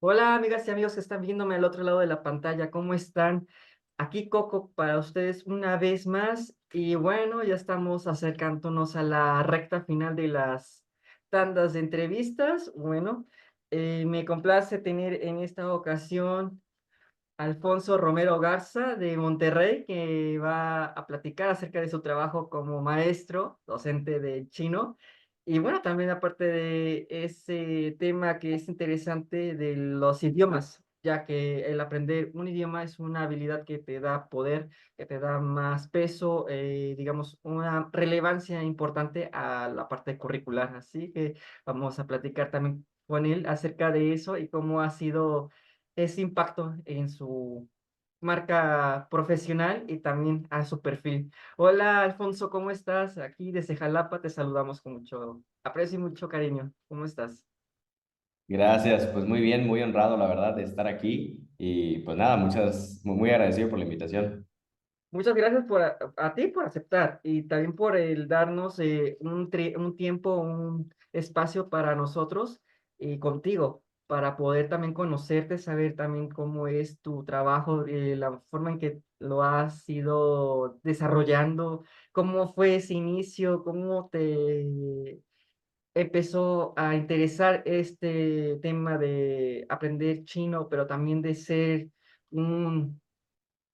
Hola, amigas y amigos que están viéndome al otro lado de la pantalla, ¿cómo están? Aquí Coco para ustedes una vez más y bueno, ya estamos acercándonos a la recta final de las tandas de entrevistas. Bueno, me complace tener en esta ocasión Alfonso Romero Garza de Monterrey, que va a platicar acerca de su trabajo como maestro, docente de chino. Y bueno, también aparte de ese tema que es interesante de los idiomas, ya que el aprender un idioma es una habilidad que te da poder, que te da más peso, digamos, una relevancia importante a la parte curricular. Así que vamos a platicar también con él acerca de eso y cómo ha sido ese impacto en su marca profesional y también a su perfil. Hola Alfonso, ¿cómo estás? Aquí desde Jalapa te saludamos con mucho aprecio y mucho cariño. ¿Cómo estás? Gracias, pues muy bien, muy honrado la verdad de estar aquí y pues nada, muy agradecido por la invitación. Muchas gracias a ti por aceptar y también por el darnos un tiempo, un espacio para nosotros y contigo, para poder también conocerte, saber también cómo es tu trabajo, la forma en que lo has ido desarrollando, cómo fue ese inicio, cómo te empezó a interesar este tema de aprender chino, pero también de ser un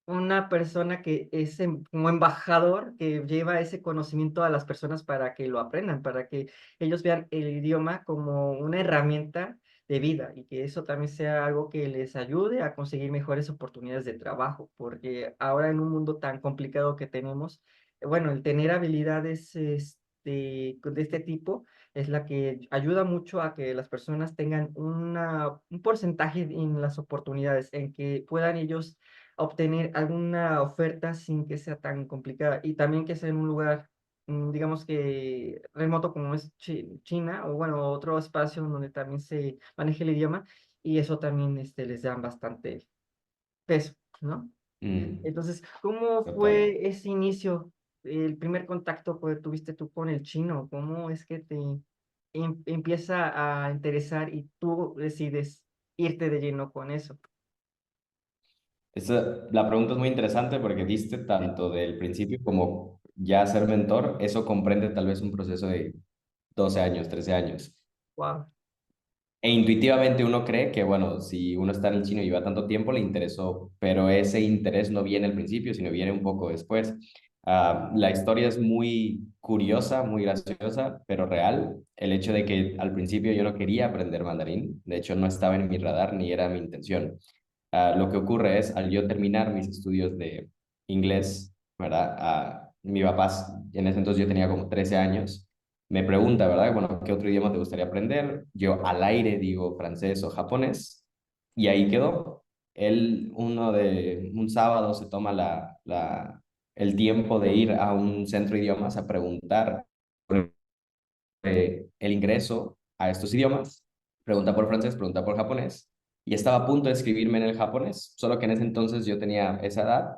una persona que es como embajador que lleva ese conocimiento a las personas para que lo aprendan, para que ellos vean el idioma como una herramienta de vida y que eso también sea algo que les ayude a conseguir mejores oportunidades de trabajo, porque ahora en un mundo tan complicado que tenemos, bueno, el tener habilidades de este tipo es la que ayuda mucho a que las personas tengan un porcentaje en las oportunidades, en que puedan ellos obtener alguna oferta sin que sea tan complicada y también que sea en un lugar, digamos que remoto como es China o bueno, otro espacio donde también se maneje el idioma y eso también les da bastante peso, ¿no? Mm, Entonces, ¿cómo total. fue ese inicio, el primer contacto que tuviste tú con el chino? ¿Cómo es que te empieza a interesar y tú decides irte de lleno con eso? La pregunta es muy interesante porque diste tanto del principio como ya ser mentor, eso comprende tal vez un proceso de 12 años, 13 años. Wow. E intuitivamente uno cree que, bueno, si uno está en el chino y lleva tanto tiempo, le interesó, pero ese interés no viene al principio, sino viene un poco después. La historia es muy curiosa, muy graciosa, pero real. El hecho de que al principio yo no quería aprender mandarín, de hecho no estaba en mi radar ni era mi intención. Lo que ocurre es, al yo terminar mis estudios de inglés, ¿verdad? Mi papá, en ese entonces yo tenía como 13 años, me pregunta, ¿verdad? Bueno, ¿qué otro idioma te gustaría aprender? Yo al aire digo francés o japonés y ahí quedó. Un sábado se toma el tiempo de ir a un centro de idiomas a preguntar por el ingreso a estos idiomas, pregunta por francés, pregunta por japonés y estaba a punto de escribirme en el japonés, solo que en ese entonces yo tenía esa edad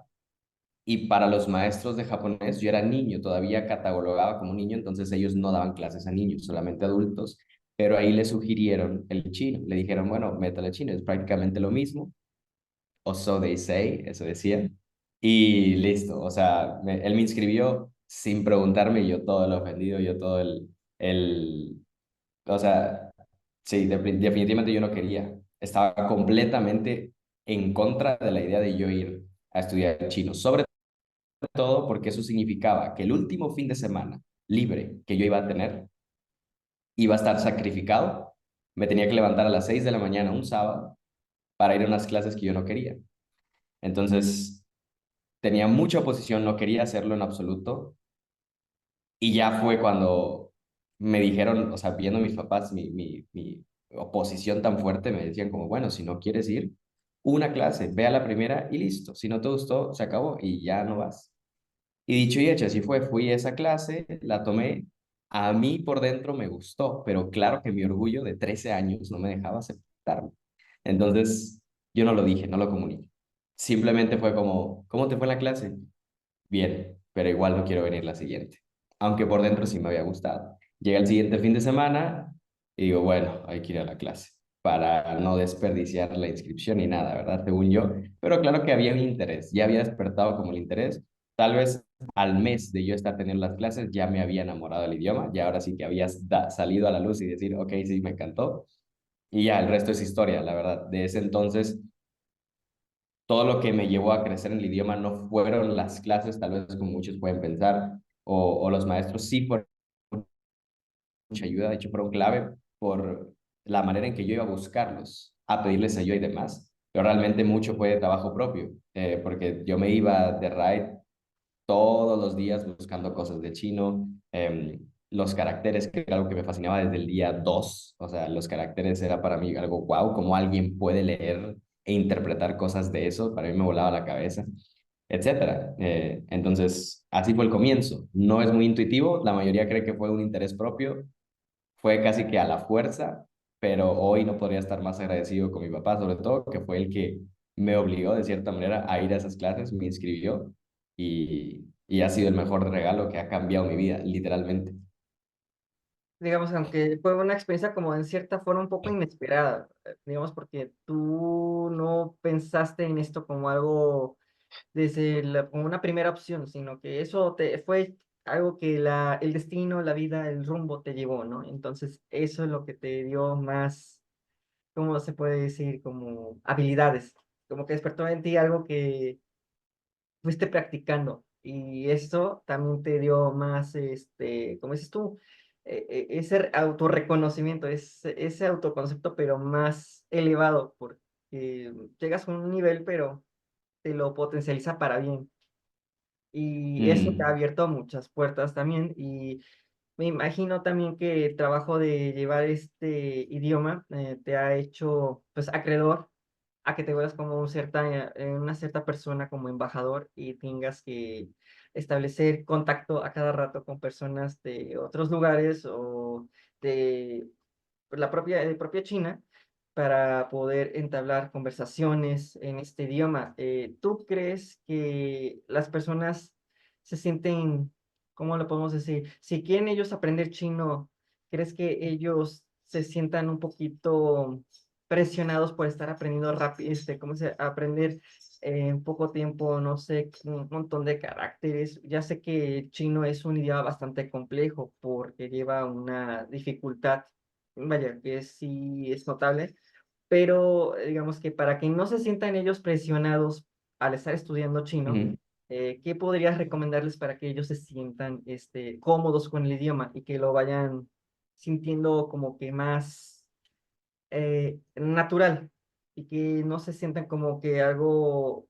y para los maestros de japonés, yo era niño, todavía catalogaba como niño, entonces ellos no daban clases a niños, solamente adultos, pero ahí le sugirieron el chino, le dijeron, bueno, métale chino, es prácticamente lo mismo, o so they say, eso decían, y listo, o sea, él me inscribió sin preguntarme, y yo todo el ofendido, yo todo el, o sea, sí, definitivamente yo no quería, estaba completamente en contra de la idea de yo ir a estudiar chino, sobre todo porque eso significaba que el último fin de semana libre que yo iba a tener iba a estar sacrificado. Me tenía que levantar a las 6 de la mañana un sábado para ir a unas clases que yo no quería. Entonces, tenía mucha oposición, no quería hacerlo en absoluto. Y ya fue cuando me dijeron, o sea, viendo mis papás mi oposición tan fuerte, me decían como, bueno, si no quieres ir, una clase, ve a la primera y listo. Si no te gustó, se acabó y ya no vas. Y dicho y hecho, así fue, fui a esa clase, la tomé, a mí por dentro me gustó, pero claro que mi orgullo de 13 años no me dejaba aceptarlo. Entonces, yo no lo dije, no lo comuniqué. Simplemente fue como, ¿cómo te fue la clase? Bien, pero igual no quiero venir la siguiente. Aunque por dentro sí me había gustado. Llega el siguiente fin de semana y digo, bueno, hay que ir a la clase. para no desperdiciar la inscripción ni nada, ¿verdad? Según yo. Pero claro que había un interés, ya había despertado como el interés. Tal vez al mes de yo estar teniendo las clases ya me había enamorado del idioma, ya ahora sí que había salido a la luz y decir, ok, sí, me encantó. Y ya, el resto es historia, la verdad. De ese entonces, todo lo que me llevó a crecer en el idioma no fueron las clases, tal vez como muchos pueden pensar, o los maestros, sí, por mucha ayuda, de hecho fueron clave por la manera en que yo iba a buscarlos, a pedirles ayuda y demás, pero realmente mucho fue de trabajo propio, porque yo me iba de ride todos los días buscando cosas de chino, los caracteres, que era algo que me fascinaba desde el día 2, o sea, los caracteres era para mí algo wow, como alguien puede leer e interpretar cosas de eso, para mí me volaba la cabeza, etcétera. Entonces, así fue el comienzo. No es muy intuitivo, la mayoría cree que fue un interés propio, fue casi que a la fuerza, pero hoy no podría estar más agradecido con mi papá, sobre todo, que fue el que me obligó de cierta manera a ir a esas clases, me inscribió y ha sido el mejor regalo que ha cambiado mi vida, literalmente. Digamos, aunque fue una experiencia como en cierta forma un poco inesperada, digamos, porque tú no pensaste en esto como algo desde como una primera opción, sino que eso te fue algo que el destino, la vida, el rumbo te llevó, ¿no? Entonces, eso es lo que te dio más, ¿cómo se puede decir? Como habilidades, como que despertó en ti algo que fuiste practicando y eso también te dio más, como dices tú, ese autorreconocimiento, ese autoconcepto, pero más elevado, porque llegas a un nivel, pero te lo potencializa para bien. Y eso te ha Mm, abierto muchas puertas también. Y me imagino también que el trabajo de llevar este idioma te ha hecho, pues, acreedor a que te vuelvas como una cierta persona como embajador y tengas que establecer contacto a cada rato con personas de otros lugares o de propia China para poder entablar conversaciones en este idioma. ¿Tú crees que las personas se sienten, cómo lo podemos decir? Si quieren ellos aprender chino, ¿crees que ellos se sientan un poquito presionados por estar aprendiendo rápido, aprender en poco tiempo, no sé, un montón de caracteres? Ya sé que el chino es un idioma bastante complejo porque lleva una dificultad, vaya, que sí es notable, pero digamos que para que no se sientan ellos presionados al estar estudiando chino, ujú, ¿qué podrías recomendarles para que ellos se sientan cómodos con el idioma y que lo vayan sintiendo como que más natural y que no se sientan como algo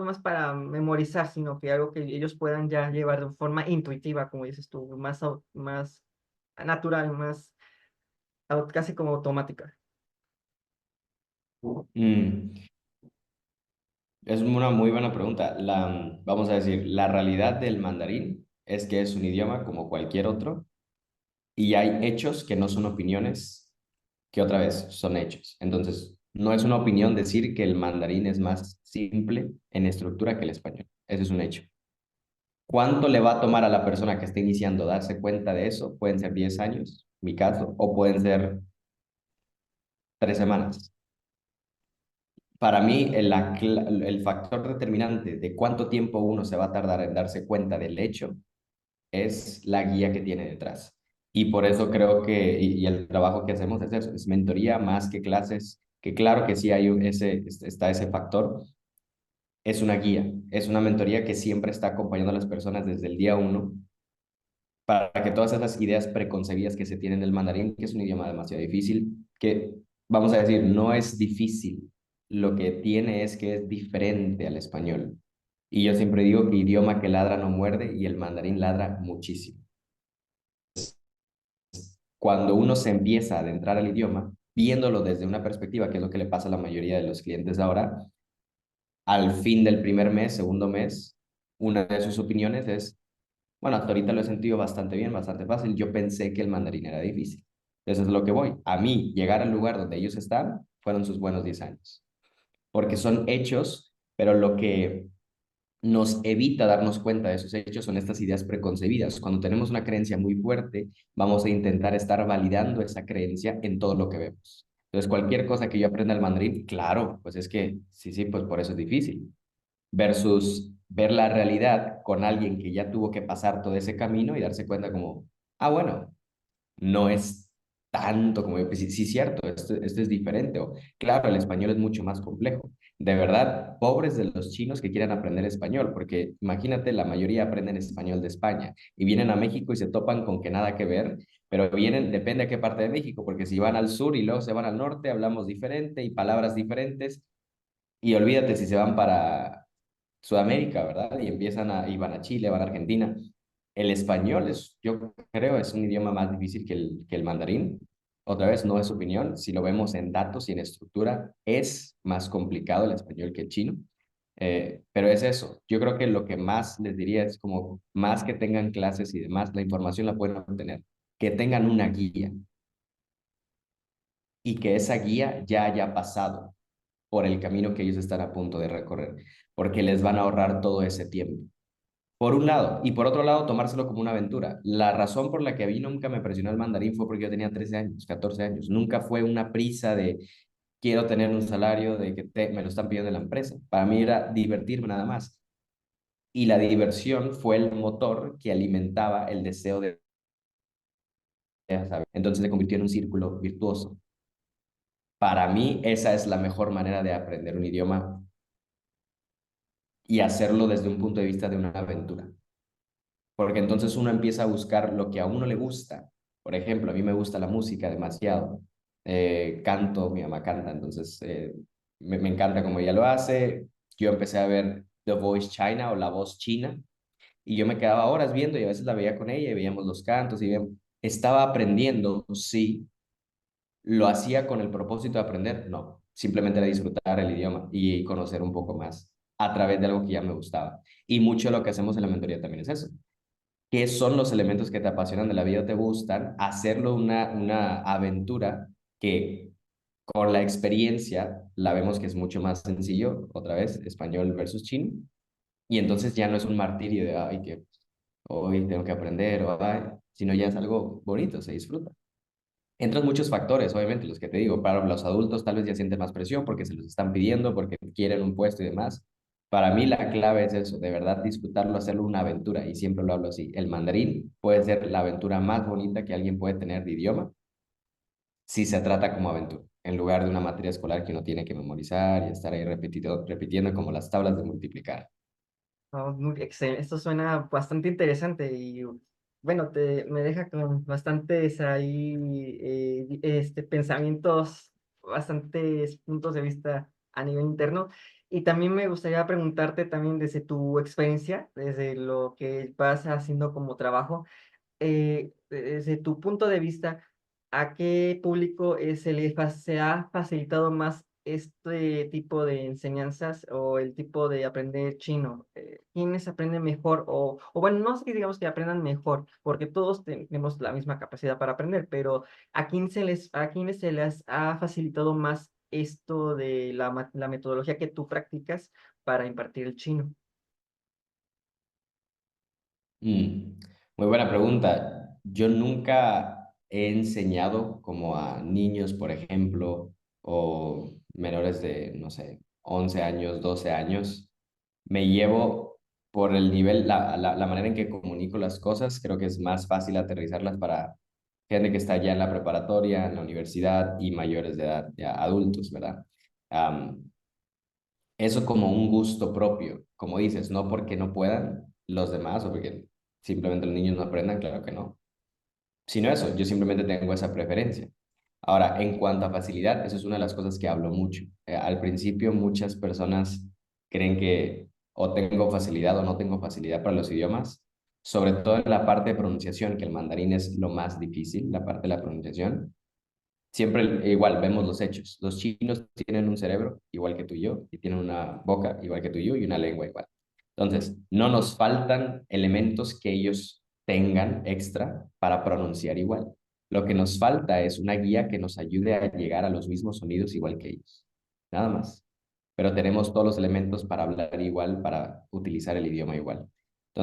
más para memorizar, sino que algo que ellos puedan ya llevar de forma intuitiva, como dices tú, más natural, más casi como automática? mm. Es una muy buena pregunta. Vamos a decir, la realidad del mandarín es que es un idioma como cualquier otro y hay hechos que no son opiniones, que otra vez son hechos. Entonces, no es una opinión decir que el mandarín es más simple en estructura que el español. Ese es un hecho. ¿Cuánto le va a tomar a la persona que está iniciando darse cuenta de eso? Pueden ser 10 años, mi caso, o pueden ser 3 semanas. Para mí, el factor determinante de cuánto tiempo uno se va a tardar en darse cuenta del hecho es la guía que tiene detrás. Y por eso creo que, y el trabajo que hacemos es eso, es mentoría más que clases, que claro que sí hay está ese factor, es una guía, es una mentoría que siempre está acompañando a las personas desde el día uno para que todas esas ideas preconcebidas que se tienen del mandarín, que es un idioma demasiado difícil, que vamos a decir, no es difícil, lo que tiene es que es diferente al español. Y yo siempre digo que idioma que ladra no muerde y el mandarín ladra muchísimo. Cuando uno se empieza a adentrar al idioma, viéndolo desde una perspectiva, que es lo que le pasa a la mayoría de los clientes ahora, al fin del primer mes, segundo mes, una de sus opiniones es, bueno, hasta ahorita lo he sentido bastante bien, bastante fácil. Yo pensé que el mandarín era difícil. Eso es lo que voy. A mí, llegar al lugar donde ellos están, fueron sus buenos 10 años. Porque son hechos, pero lo que nos evita darnos cuenta de esos hechos son estas ideas preconcebidas. Cuando tenemos una creencia muy fuerte, vamos a intentar estar validando esa creencia en todo lo que vemos. Entonces, cualquier cosa que yo aprenda el mandarín, claro, pues es que sí, sí, pues por eso es difícil. Versus ver la realidad con alguien que ya tuvo que pasar todo ese camino y darse cuenta como, ah, bueno, no es tanto como yo pensé. Sí, cierto, esto es diferente. O, claro, el español es mucho más complejo. De verdad, pobres de los chinos que quieran aprender español, porque imagínate, la mayoría aprenden español de España y vienen a México y se topan con que nada que ver, pero vienen, depende a qué parte de México, porque si van al sur y luego se van al norte, hablamos diferente y palabras diferentes, y olvídate si se van para Sudamérica, ¿verdad? Y van a Chile, van a Argentina. El español es, yo creo, es un idioma más difícil que el mandarín. Otra vez, no es opinión. Si lo vemos en datos y en estructura, es más complicado el español que el chino. Pero es eso. Yo creo que lo que más les diría es como más que tengan clases y demás, la información la pueden obtener. Que tengan una guía y que esa guía ya haya pasado por el camino que ellos están a punto de recorrer, porque les van a ahorrar todo ese tiempo. Por un lado, y por otro lado, tomárselo como una aventura. La razón por la que a mí nunca me presionó el mandarín fue porque yo tenía 13 años, 14 años. Nunca fue una prisa de quiero tener un salario, de que me lo están pidiendo en la empresa. Para mí era divertirme nada más. Y la diversión fue el motor que alimentaba el deseo de saber. Entonces se convirtió en un círculo virtuoso. Para mí, esa es la mejor manera de aprender un idioma y hacerlo desde un punto de vista de una aventura. Porque entonces uno empieza a buscar lo que a uno le gusta. Por ejemplo, a mí me gusta la música demasiado. Canto, mi mamá canta, entonces me encanta como ella lo hace. Yo empecé a ver The Voice China o La Voz China y yo me quedaba horas viendo y a veces la veía con ella y veíamos los cantos y estaba aprendiendo, sí. ¿Lo hacía con el propósito de aprender? No, simplemente era disfrutar el idioma y conocer un poco más a través de algo que ya me gustaba. Y mucho de lo que hacemos en la mentoría también es eso. ¿Qué son los elementos que te apasionan de la vida o te gustan? Hacerlo una aventura que con la experiencia la vemos que es mucho más sencillo, otra vez, español versus chino, y entonces ya no es un martirio de, ay, que hoy tengo que aprender, o ay, sino ya es algo bonito, se disfruta. Entran muchos factores, obviamente, los que te digo, para los adultos tal vez ya sienten más presión porque se los están pidiendo, porque quieren un puesto y demás. Para mí la clave es eso, de verdad disfrutarlo, hacerlo una aventura, y siempre lo hablo así. El mandarín puede ser la aventura más bonita que alguien puede tener de idioma si se trata como aventura, en lugar de una materia escolar que uno tiene que memorizar y estar ahí repitiendo como las tablas de multiplicar. Oh, muy excelente. Esto suena bastante interesante y bueno, me deja con bastantes ahí pensamientos, bastantes puntos de vista a nivel interno. Y también me gustaría preguntarte también desde tu experiencia, desde lo que vas haciendo como trabajo, desde tu punto de vista, ¿a qué público se ha facilitado más este tipo de enseñanzas o el tipo de aprender chino? ¿Quiénes aprenden mejor? O bueno, no sé que digamos que aprendan mejor, porque todos tenemos la misma capacidad para aprender, pero a quiénes se les ha facilitado más esto de la metodología que tú practicas para impartir el chino? Mm, Muy buena pregunta. Yo nunca he enseñado como a niños, por ejemplo, o menores de, no sé, 11 años, 12 años. Me llevo por el nivel, la manera en que comunico las cosas, creo que es más fácil aterrizarlas para gente que está ya en la preparatoria, en la universidad y mayores de edad, ya adultos, ¿verdad? Am, Eso como un gusto propio, como dices, no porque no puedan los demás o porque simplemente los niños no aprendan, claro que no, sino eso, yo simplemente tengo esa preferencia. Ahora, en cuanto a facilidad, eso es una de las cosas que hablo mucho. Al principio muchas personas creen que o tengo facilidad o no tengo facilidad para los idiomas, sobre todo en la parte de pronunciación, que el mandarín es lo más difícil, la parte de la pronunciación. Siempre igual vemos los hechos. Los chinos tienen un cerebro igual que tú y yo, y tienen una boca igual que tú y yo, y una lengua igual. Entonces, no nos faltan elementos que ellos tengan extra para pronunciar igual. Lo que nos falta es una guía que nos ayude a llegar a los mismos sonidos igual que ellos. Nada más. Pero tenemos todos los elementos para hablar igual, para utilizar el idioma igual.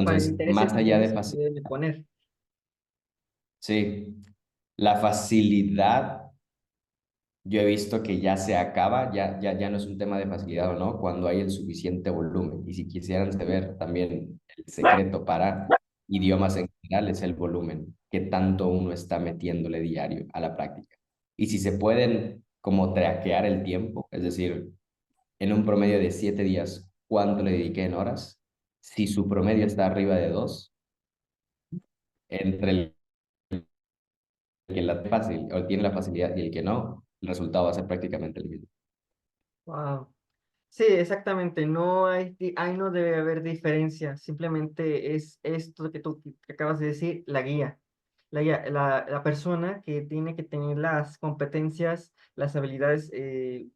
Para el Entonces, interés más es que allá de ellos fácil, deben de poner. sí, la facilidad. yo he visto que ya se acaba, ya no es un tema de facilidad o no, cuando hay el suficiente volumen. Y si quisieran saber también el secreto para idiomas en general es el volumen, que tanto uno está metiéndole diario a la práctica. Y si se pueden como traquear el tiempo, es decir, en un promedio de 7 días, ¿cuánto le dediqué en horas? Si su promedio está arriba de 2, entre el que la fácil o tiene la facilidad y el que no, el resultado va a ser prácticamente el mismo. Wow. Sí, exactamente. No hay, ahí no debe haber diferencia. Simplemente es esto que tú que acabas de decir, la guía. La guía, la persona que tiene que tener las competencias, las habilidades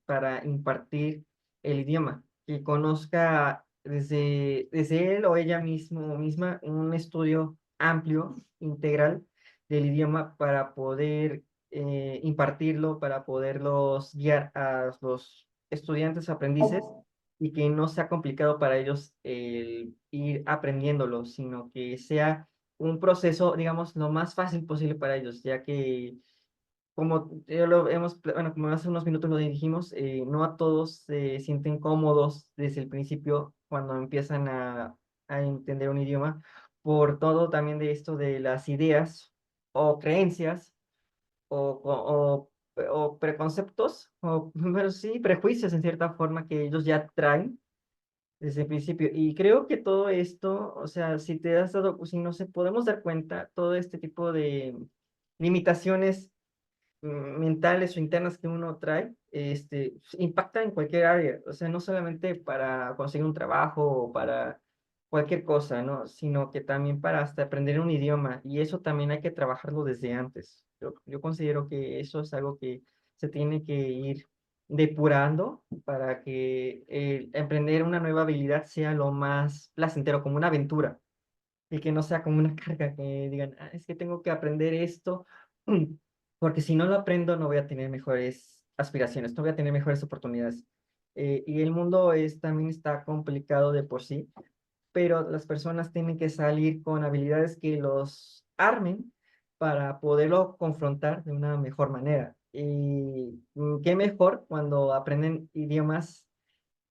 para impartir el idioma, que conozca desde él o ella mismo o misma un estudio amplio, integral del idioma para poder impartirlo, para poderlos guiar a los estudiantes aprendices y que no sea complicado para ellos el ir aprendiéndolo, sino que sea un proceso, digamos, lo más fácil posible para ellos, ya que como ya lo hemos, bueno, como hace unos minutos lo dijimos, no a todos se sienten cómodos desde el principio cuando empiezan a entender un idioma, por todo también de esto de las ideas o creencias o preconceptos, o pero sí, prejuicios en cierta forma que ellos ya traen desde el principio. Y creo que todo esto, o sea, si te has dado, si no se podemos dar cuenta, todo este tipo de limitaciones mentales o internas que uno trae, impacta en cualquier área, o sea, no solamente para conseguir un trabajo o para cualquier cosa, ¿no? Sino que también para hasta aprender un idioma, y eso también hay que trabajarlo desde antes. Yo considero que eso es algo que se tiene que ir depurando para que emprender una nueva habilidad sea lo más placentero, como una aventura y que no sea como una carga que digan, "Ah, es que tengo que aprender esto, porque si no lo aprendo no voy a tener mejores aspiraciones, no voy a tener mejores oportunidades. Y el mundo también está complicado de por sí, pero las personas tienen que salir con habilidades que los armen para poderlo confrontar de una mejor manera. Y qué mejor cuando aprenden idiomas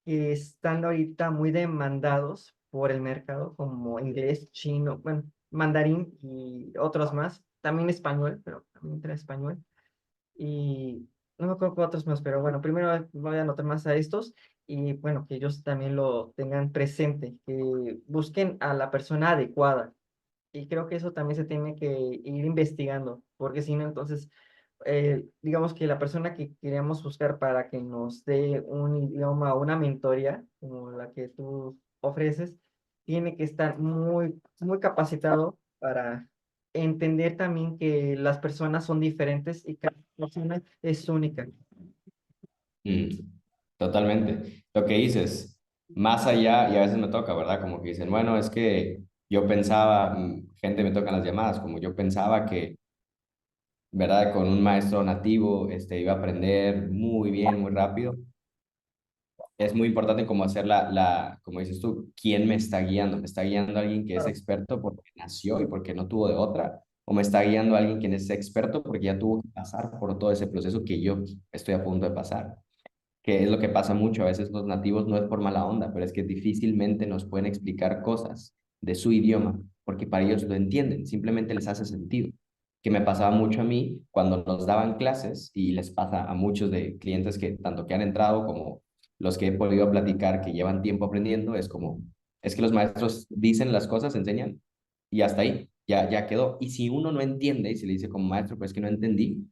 que están ahorita muy demandados por el mercado, como inglés, chino, bueno, mandarín y otros más, también español, pero también entra español, y no me acuerdo cuál otros más, pero bueno, primero voy a anotar más a estos, y bueno, que ellos también lo tengan presente, que busquen a la persona adecuada, y creo que eso también se tiene que ir investigando, porque si no, entonces, digamos que la persona que queríamos buscar para que nos dé un idioma o una mentoría, como la que tú ofreces, tiene que estar muy, muy capacitado para entender también que las personas son diferentes y cada persona es única. Mm, totalmente. Lo que dices, más allá, y a veces me toca, ¿verdad? Como que dicen, bueno, es que yo pensaba, gente me toca en las llamadas, como yo pensaba que, ¿verdad? Con un maestro nativo, iba a aprender muy bien, muy rápido. Es muy importante como hacer como dices tú, ¿quién me está guiando? ¿Me está guiando alguien que es Claro, experto porque nació y porque no tuvo de otra? ¿O me está guiando alguien que es experto porque ya tuvo que pasar por todo ese proceso que yo estoy a punto de pasar? Que es lo que pasa mucho. A veces los nativos no es por mala onda, pero es que difícilmente nos pueden explicar cosas de su idioma porque para ellos lo entienden, simplemente les hace sentido. Que me pasaba mucho a mí cuando nos daban clases y les pasa a muchos de clientes que tanto que han entrado como los que he podido platicar que llevan tiempo aprendiendo, es como, es que los maestros dicen las cosas, enseñan y hasta ahí, ya quedó. Y si uno no entiende y se le dice como maestro, pues que no entendí,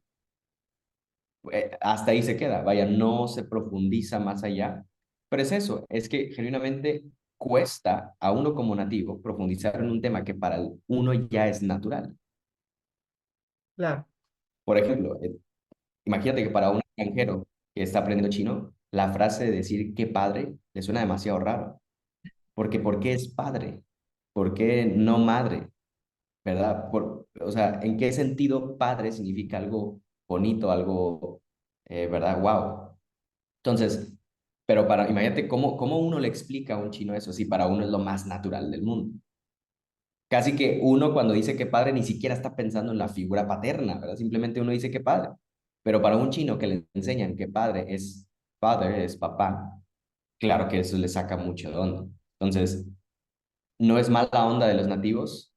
hasta ahí se queda, vaya, no se profundiza más allá. Pero es eso, es que genuinamente cuesta a uno como nativo profundizar en un tema que para uno ya es natural. claro, Por ejemplo, imagínate que para un extranjero que está aprendiendo chino, la frase de decir qué padre le suena demasiado raro. Porque ¿por qué es padre? ¿Por qué no madre? ¿Verdad? O sea, ¿en qué sentido padre significa algo bonito, algo, ¿verdad? Wow. Entonces, pero imagínate cómo uno le explica a un chino eso, si para uno es lo más natural del mundo. Casi que uno cuando dice que padre ni siquiera está pensando en la figura paterna, ¿verdad? Simplemente uno dice que padre. Pero para un chino que le enseñan que father, es papá, claro que eso le saca mucho de onda. Entonces, no es mala onda de los nativos,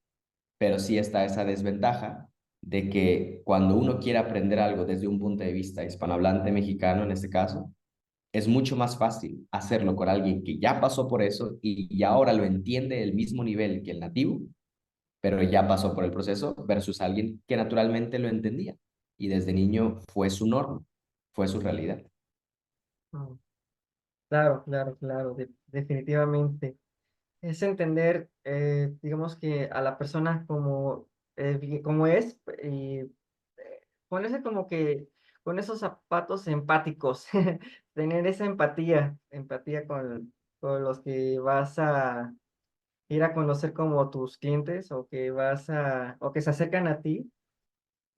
pero sí está esa desventaja de que cuando uno quiere aprender algo desde un punto de vista hispanohablante mexicano, en este caso, es mucho más fácil hacerlo con alguien que ya pasó por eso y ahora lo entiende del mismo nivel que el nativo, pero ya pasó por el proceso, versus alguien que naturalmente lo entendía y desde niño fue su norma, fue su realidad. Mm, claro, claro, claro, definitivamente. Es entender, digamos que a la persona como, como es y ponerse como que con esos zapatos empáticos, tener esa empatía, empatía con los que vas a ir a conocer como tus clientes o que o que se acercan a ti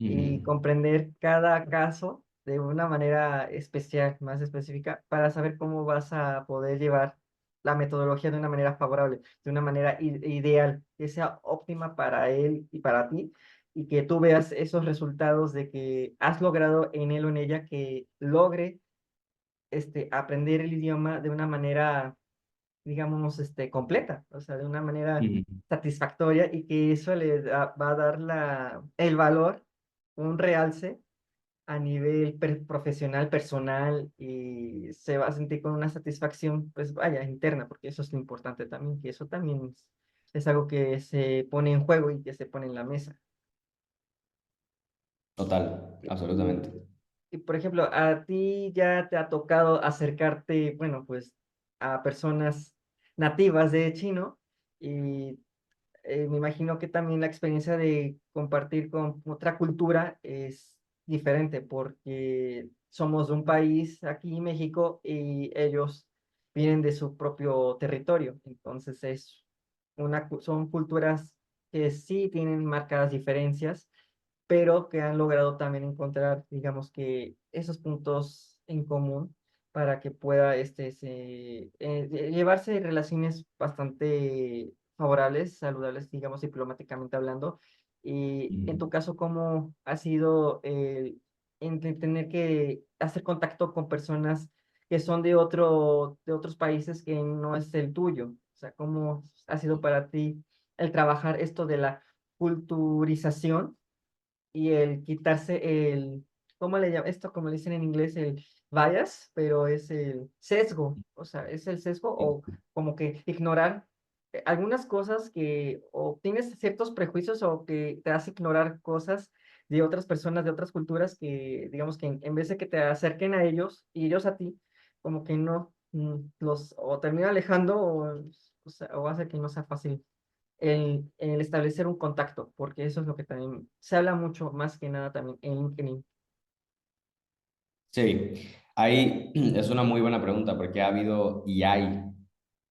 y Ujú. comprender cada caso de una manera especial, más específica, para saber cómo vas a poder llevar la metodología de una manera favorable, de una manera ideal, que sea óptima para él y para ti, y que tú veas esos resultados de que has logrado en él o en ella que logre aprender el idioma de una manera, digamos, completa, o sea, de una manera Ujú. satisfactoria y que eso va a dar el valor, un realce a nivel profesional, personal y se va a sentir con una satisfacción, pues vaya, interna, porque eso es lo importante también, que eso también es algo que se pone en juego y que se pone en la mesa. Total, Y, absolutamente. y, por ejemplo, a ti ya te ha tocado acercarte, bueno, pues a personas nativas de chino y me imagino que también la experiencia de compartir con otra cultura es diferente porque somos de un país aquí, México, y ellos vienen de su propio territorio. Entonces son culturas que sí tienen marcadas diferencias, pero que han logrado también encontrar, digamos que esos puntos en común para que pueda llevarse relaciones bastante favorables, saludables, digamos, diplomáticamente hablando. Y en tu Ujú. caso, ¿cómo ha sido tener que hacer contacto con personas que son de otros países que no es el tuyo? O sea, ¿cómo ha sido para ti el trabajar esto de la culturización y el quitarse ¿cómo le llaman? Esto, como le dicen en inglés, el bias, pero es el sesgo, o sea, es el sesgo o como que ignorar algunas cosas que o tienes ciertos prejuicios o que te hace ignorar cosas de otras personas, de otras culturas que, digamos que en vez de que te acerquen a ellos y ellos a ti, como que no los o termina alejando o sea, o hace que no sea fácil el establecer un contacto, porque eso es lo que también se habla mucho, más que nada también en LinkedIn. Sí, ahí es una muy buena pregunta porque ha habido y hay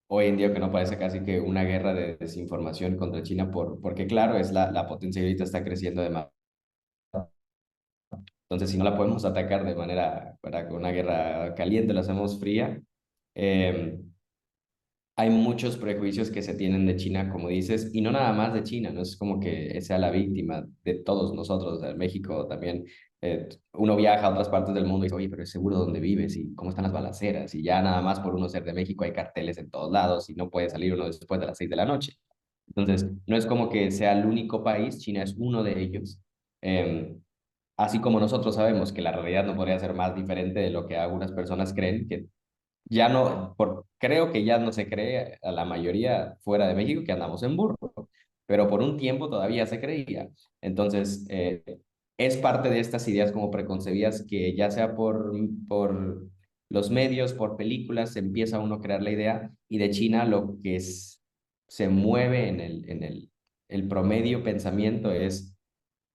hoy en día que no parece casi que una guerra de desinformación contra China porque claro, es la potencia ahorita está creciendo demasiado. Entonces, si no la podemos atacar de manera, para que una guerra caliente la hacemos fría, eh, hay muchos prejuicios que se tienen de China, como dices, y no nada más de China, no es como que sea la víctima de todos nosotros, de México también. Uno viaja a otras partes del mundo y dice, oye, pero es seguro dónde vives y cómo están las balaceras, y ya nada más por uno ser de México hay carteles en todos lados y no puede salir uno después de las 6 de la noche. Entonces, no es como que sea el único país, China es uno de ellos. Eh, Así como nosotros sabemos que la realidad no podría ser más diferente de lo que algunas personas creen, que ya no, creo que ya no se cree a la mayoría fuera de México que andamos en burro, pero por un tiempo todavía se creía. Entonces, es parte de estas ideas como preconcebidas que ya sea por los medios, por películas, se empieza uno a crear la idea y de China lo que se mueve el promedio pensamiento es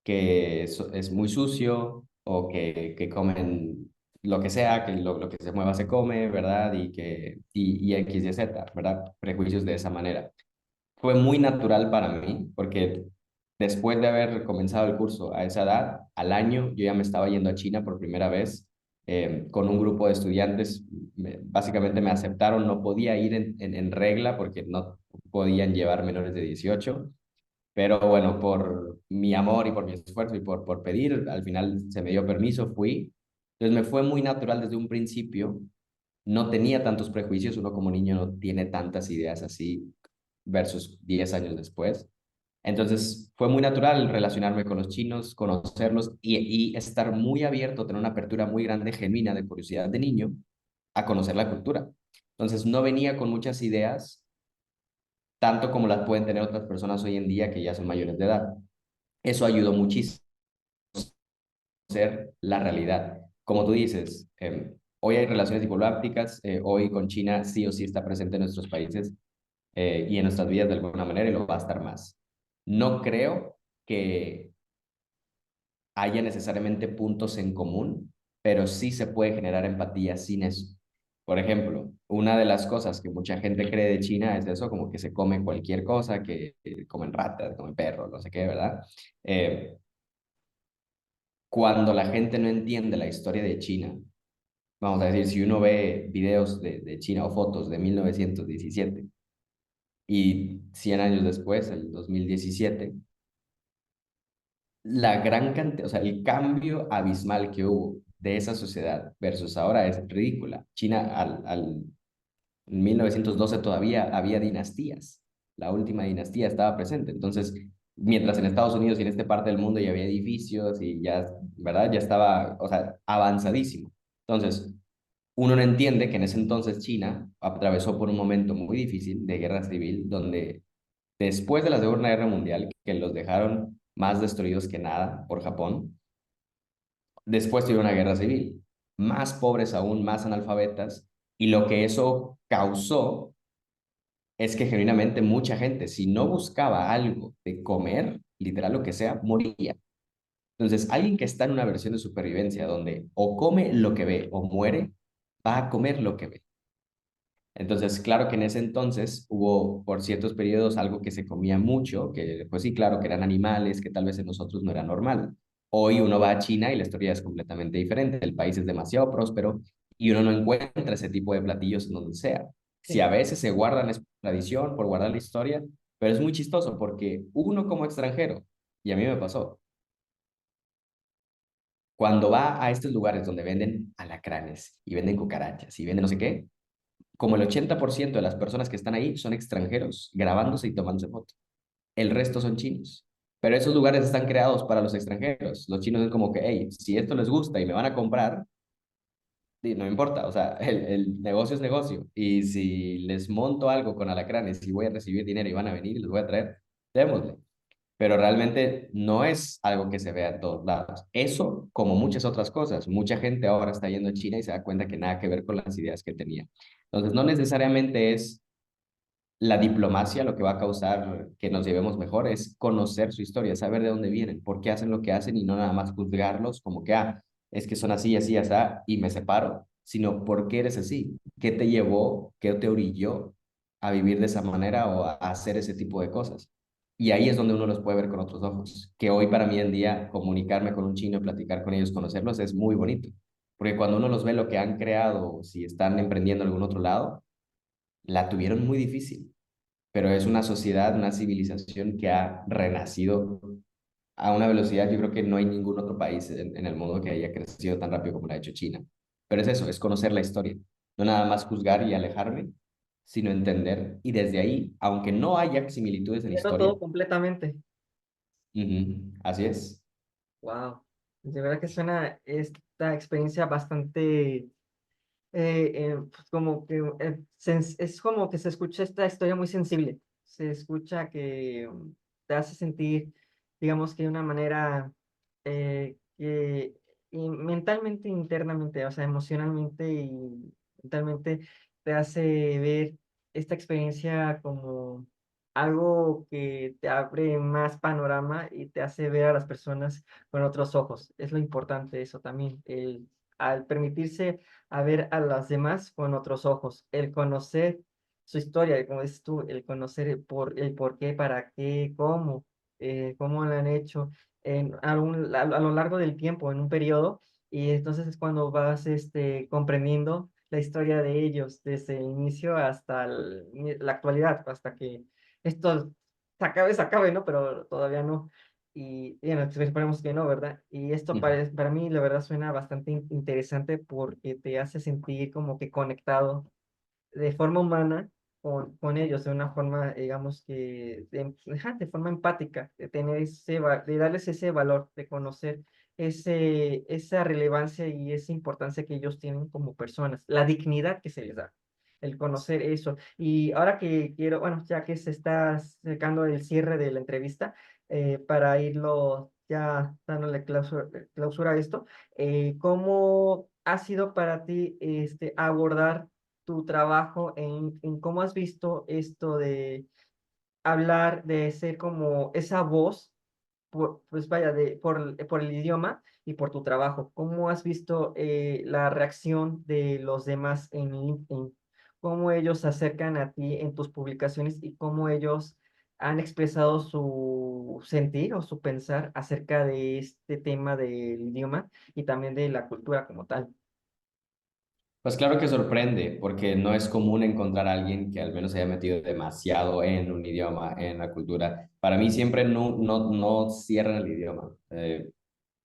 que es muy sucio o que comen lo que sea, que lo que se mueva se come, ¿verdad? Y X y Z, ¿verdad? Prejuicios de esa manera. Fue muy natural para mí porque después de haber comenzado el curso a esa edad, al año yo ya me estaba yendo a China por primera vez con un grupo de estudiantes. Básicamente me aceptaron, no podía ir en regla porque no podían llevar menores de 18, pero bueno, por mi amor y por mi esfuerzo y por pedir, al final se me dio permiso, fui. Entonces me fue muy natural desde un principio, no tenía tantos prejuicios, uno como niño no tiene tantas ideas así versus 10 años después. Entonces fue muy natural relacionarme con los chinos, conocerlos y estar muy abierto, tener una apertura muy grande, genuina de curiosidad de niño a conocer la cultura. Entonces no venía con muchas ideas, tanto como las pueden tener otras personas hoy en día que ya son mayores de edad. Eso ayudó muchísimo a conocer la realidad. Como tú dices, hoy hay relaciones diplomáticas, hoy con China sí o sí está presente en nuestros países y en nuestras vidas de alguna manera y lo va a estar más. No creo que haya necesariamente puntos en común, pero sí se puede generar empatía sin eso. Por ejemplo, una de las cosas que mucha gente cree de China es eso, como que se come cualquier cosa, que comen ratas, comen perros, no sé qué, ¿verdad? Eh, Cuando la gente no entiende la historia de China, vamos a decir, si uno ve videos de China o fotos de 1917 y 100 años después, el 2017, la gran cantidad, o sea, el cambio abismal que hubo de esa sociedad versus ahora es ridícula. China en 1912 todavía había dinastías, la última dinastía estaba presente, entonces, mientras en Estados Unidos y en esta parte del mundo ya había edificios y ya, ¿verdad? Ya estaba, o sea, avanzadísimo. Entonces, uno no entiende que en ese entonces China atravesó por un momento muy difícil de guerra civil, donde después de la Segunda Guerra Mundial, que los dejaron más destruidos que nada por Japón, después tuvieron una guerra civil, más pobres aún, más analfabetas, y lo que eso causó es que genuinamente mucha gente, si no buscaba algo de comer, literal lo que sea, moría. Entonces, alguien que está en una versión de supervivencia donde o come lo que ve o muere, va a comer lo que ve. Entonces, claro que en ese entonces hubo por ciertos periodos algo que se comía mucho, que pues sí, claro que eran animales, que tal vez en nosotros no era normal. Hoy uno va a China y la historia es completamente diferente. El país es demasiado próspero y uno no encuentra ese tipo de platillos en donde sea. Si Sí. a veces se guardan es por tradición, por guardar la historia, pero es muy chistoso porque uno como extranjero, y a mí me pasó, cuando va a estos lugares donde venden alacranes y venden cucarachas y venden no sé qué, como el 80% de las personas que están ahí son extranjeros, grabándose y tomándose fotos. El resto son chinos. Pero esos lugares están creados para los extranjeros. Los chinos es como que, hey, si esto les gusta y me van a comprar, no me importa. O sea, el negocio es negocio. Y si les monto algo con alacranes y voy a recibir dinero y van a venir y los voy a traer, démosle. Pero realmente no es algo que se vea en todos lados. Eso, como muchas otras cosas, mucha gente ahora está yendo a China y se da cuenta que nada que ver con las ideas que tenía. Entonces, no necesariamente es la diplomacia lo que va a causar que nos llevemos mejor, es conocer su historia, saber de dónde vienen, por qué hacen lo que hacen y no nada más juzgarlos como que, es que son así, así, así, y me separo, sino por qué eres así, qué te llevó, qué te orilló a vivir de esa manera o a hacer ese tipo de cosas. Y ahí es donde uno los puede ver con otros ojos, que hoy para mí en día comunicarme con un chino, platicar con ellos, conocerlos es muy bonito, porque cuando uno los ve lo que han creado, si están emprendiendo en algún otro lado, la tuvieron muy difícil, pero es una sociedad, una civilización que ha renacido a una velocidad, yo creo que no hay ningún otro país en el mundo que haya crecido tan rápido como lo ha hecho China. Pero es eso, es conocer la historia, no nada más juzgar y alejarme, sino entender. Y desde ahí, aunque no haya similitudes en Viendo historia, todo completamente. así es. Wow. De verdad que suena esta experiencia bastante, pues como que es como que se escucha esta historia muy sensible. Se escucha que te hace sentir, digamos que de una manera que mentalmente, internamente, o sea, emocionalmente y mentalmente te hace ver esta experiencia como algo que te abre más panorama y te hace ver a las personas con otros ojos. Es lo importante eso también, al permitirse a ver a las demás con otros ojos, el conocer su historia, como dices tú, el conocer el por qué, para qué, cómo lo han hecho a lo largo del tiempo, en un periodo, y entonces es cuando vas comprendiendo la historia de ellos desde el inicio hasta la actualidad, hasta que esto se acabe, ¿no? Pero todavía no. y bueno, esperemos que no, ¿verdad? Y esto para mí, la verdad, suena bastante interesante porque te hace sentir como que conectado de forma humana con ellos, de una forma, digamos que, ajá, de forma empática, de tener de darles ese valor, de conocer esa relevancia y esa importancia que ellos tienen como personas, la dignidad que se les da, el conocer eso. Y ahora que quiero, bueno, ya que se está acercando el cierre de la entrevista, para irlo ya dándole clausura a esto, ¿cómo ha sido para ti abordar tu trabajo en cómo has visto esto de hablar, de ser como esa voz, pues vaya, por el idioma y por tu trabajo? ¿Cómo has visto la reacción de los demás en LinkedIn? ¿Cómo ellos se acercan a ti en tus publicaciones y cómo ellos han expresado su sentir o su pensar acerca de este tema del idioma y también de la cultura como tal? Pues claro que sorprende, porque no es común encontrar a alguien que al menos se haya metido demasiado en un idioma, en la cultura. Para mí siempre no cierran el idioma.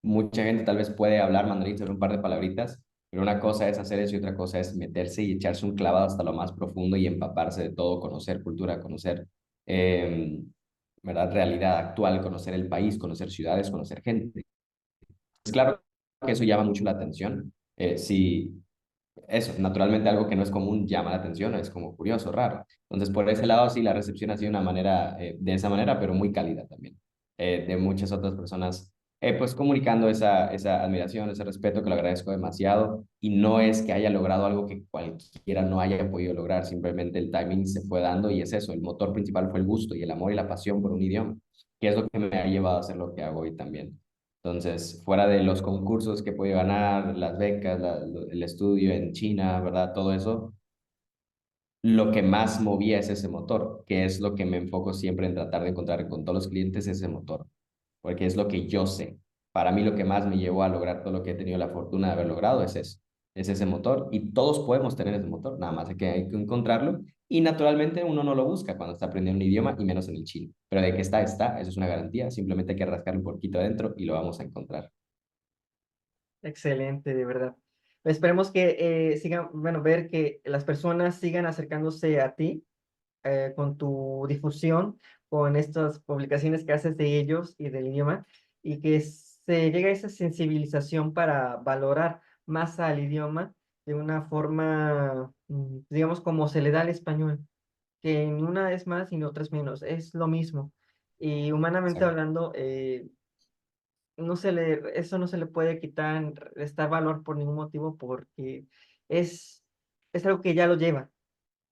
Mucha gente tal vez puede hablar mandarín sobre un par de palabritas, pero una cosa es hacer eso y otra cosa es meterse y echarse un clavado hasta lo más profundo y empaparse de todo, conocer cultura, conocer, eh, ¿verdad? Realidad actual, conocer el país, conocer ciudades, conocer gente. Es claro que eso llama mucho la atención. Si eso, naturalmente algo que no es común llama la atención, es como curioso, raro. Entonces, por ese lado, sí, la recepción ha sido una manera, de esa manera, pero muy cálida también, de muchas otras personas, pues comunicando esa admiración, ese respeto, que lo agradezco demasiado. Y no es que haya logrado algo que cualquiera no haya podido lograr, simplemente el timing se fue dando y es eso, el motor principal fue el gusto y el amor y la pasión por un idioma, que es lo que me ha llevado a hacer lo que hago hoy también. Entonces, fuera de los concursos que he podido ganar, las becas, el estudio en China, ¿verdad? Todo eso, lo que más movía es ese motor, que es lo que me enfoco siempre en tratar de encontrar con todos los clientes, ese motor, porque es lo que yo sé. Para mí lo que más me llevó a lograr todo lo que he tenido la fortuna de haber logrado es eso, es ese motor y todos podemos tener ese motor, nada más hay que encontrarlo y naturalmente uno no lo busca cuando está aprendiendo un idioma y menos en el chino, pero de que está, eso es una garantía, simplemente hay que rascar un poquito adentro y lo vamos a encontrar. Excelente, de verdad. Esperemos que sigan, bueno, ver que las personas sigan acercándose a ti con tu difusión, con estas publicaciones que haces de ellos y del idioma, y que se llegue a esa sensibilización para valorar más al idioma de una forma, digamos, como se le da al español, que en una es más y en otra es menos, es lo mismo. Y humanamente Exacto. hablando, eso no se le puede quitar, restar valor por ningún motivo porque es, es algo que ya lo lleva,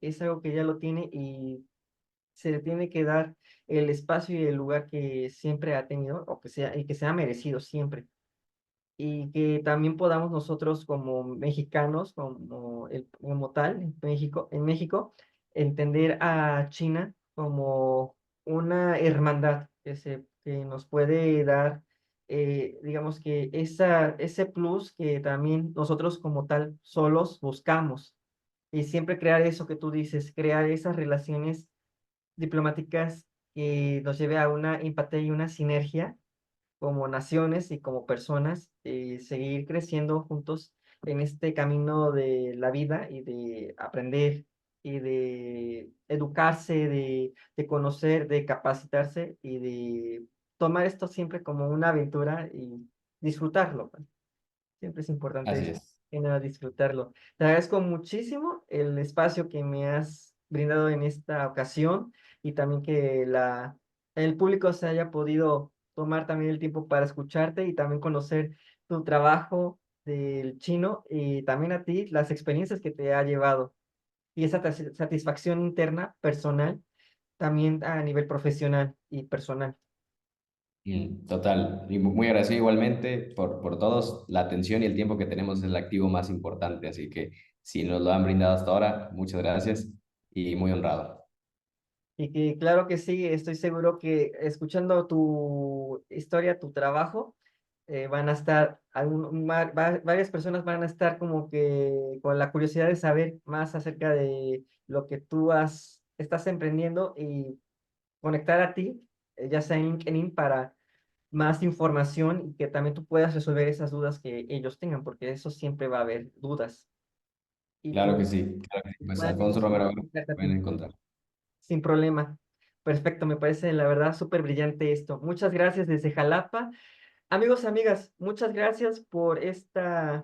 es algo que ya lo tiene y se le tiene que dar el espacio y el lugar que siempre ha tenido o que sea, y que sea merecido siempre. Y que también podamos nosotros como mexicanos, como tal, en México, entender a China como una hermandad que nos puede dar, digamos que ese plus que también nosotros como tal solos buscamos. Y siempre crear eso que tú dices, crear esas relaciones diplomáticas que nos lleve a una empatía y una sinergia como naciones y como personas, seguir creciendo juntos en este camino de la vida y de aprender y de educarse, de conocer, de capacitarse y de tomar esto siempre como una aventura y disfrutarlo, pues. Siempre es importante Así eso, es. y nada, disfrutarlo. Te agradezco muchísimo el espacio que me has brindado en esta ocasión y también que el público se haya podido tomar también el tiempo para escucharte y también conocer tu trabajo del chino y también a ti las experiencias que te ha llevado y esa satisfacción interna, personal, también a nivel profesional y personal. Total, y muy agradecido igualmente por todos. La atención y el tiempo que tenemos es el activo más importante, así que si nos lo han brindado hasta ahora, muchas gracias y muy honrado. Y que claro que sí, estoy seguro que escuchando tu historia, tu trabajo, van a estar, varias personas van a estar como que con la curiosidad de saber más acerca de lo que estás emprendiendo y conectar a ti, ya sea en LinkedIn, más información y que también tú puedas resolver esas dudas que ellos tengan, porque eso siempre va a haber dudas. Y Claro pues que sí, claro que sí. Pues puedan Alfonso ellos Romero, comunicarte a pueden ti encontrar. sin problema. Perfecto, me parece la verdad súper brillante esto. Muchas gracias desde Jalapa. Amigos y amigas, muchas gracias por esta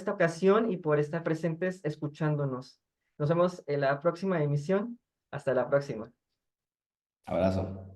ocasión y por estar presentes escuchándonos. Nos vemos en la próxima emisión. Hasta la próxima. Abrazo.